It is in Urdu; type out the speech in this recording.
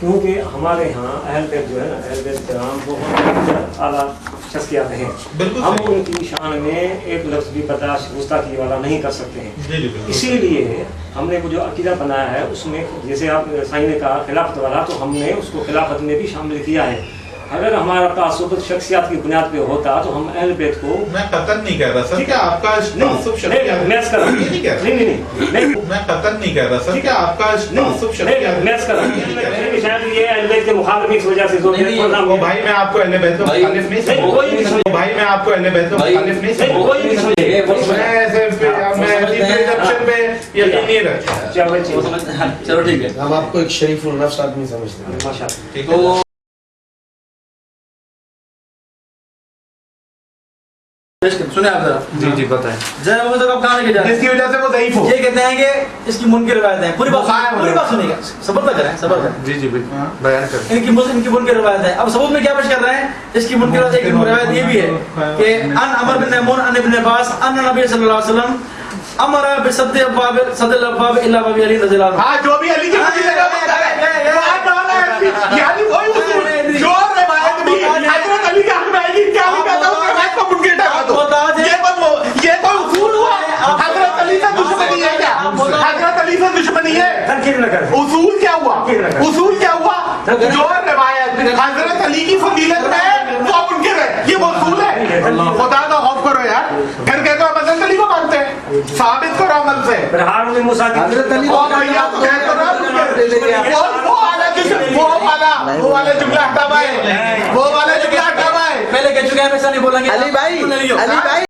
کیونکہ ہمارے ہاں اہل بیت جو ہے نا، اہل بیت کرام بہت اعلیٰ شخصیات ہیں، ہم ان کی شان میں ایک لفظ بھی برداشت گستاخی والا نہیں کر سکتے ہیں. اسی لیے ہم نے وہ جو عقیدہ بنایا ہے اس میں جیسے آپ سائیں نے کہا خلافت والا، تو ہم نے اس کو خلافت میں بھی شامل کیا ہے. اگر ہمارا تعصب شخصیات کی بنیاد پہ ہوتا تو ہم اہل بیت کو میں قطعاً نہیں کہہ رہا سر کہ آپ کا تعصب شخصیات میں قطعاً نہیں کہہ رہا سر کہ آپ کا تعصب شخصیات شاید یہ اہل بیت کے مخالف کی وجہ سے بھائی میں آپ کو اہل بیت کا مخالف نہیں بھائی میں آپ کو اہل بیت کا مخالف نہیں میں یقین نہیں رکھتا. چلو ٹھیک ہے. ہم آپ کو ایک شریف النفس آدمی سمجھتے ہیں. ماشاءاللہ. سنیں آپ ذرا. جی جی بتائیں. ذرا وہ تو کہاں لے کے جاتے ہیں جس کی وجہ سے وہ ضعیف ہو. یہ کہتے ہیں کہ اس کی منکر روایت ہے. پوری بات سنیے گا. صبر کریں صبر کریں. جی جی بیان کریں. ان کی منکر روایت ہے. اب سبب میں کیا پیش کر رہے ہیں؟ اس کی منکر روایت یہ بھی ہے کہ ان عمر بن میمون ان ابن عباس ان نبی صلی اللہ علیہ وسلم امر بصد الابواب الا باب علی رضی اللہ عنہ. ہاں جو بھی علی کی جگہ یعنی وہی اصول جو روایت بھی حضرت علی کے حق میں آئے گی کیا نہیں کہتا ہوں روایت کو منکر ٹھہرا دو. یہ تو اصول ہوا. حضرت علی سے دشمنی ہے کیا؟ حضرت علی سے دشمنی ہے. اصول کیا ہوا؟ اصول کیا ہوا؟ جو روایت حضرت علی کی فضیلت میں ہے وہ منکر ہے. یہ وہ اصول ہے. خدا کا خوف کرو یار. گھر کہتے ہو حضرت علی کو مانتے ہیں. ثابت کرو عمل سے. حضرت علی وہ والا جملہ ہٹا پائے. وہ والا جملہ ہٹا پائے. پہلے کہہ چکے ہیں ایسا نہیں بولیں گے. علی بھائی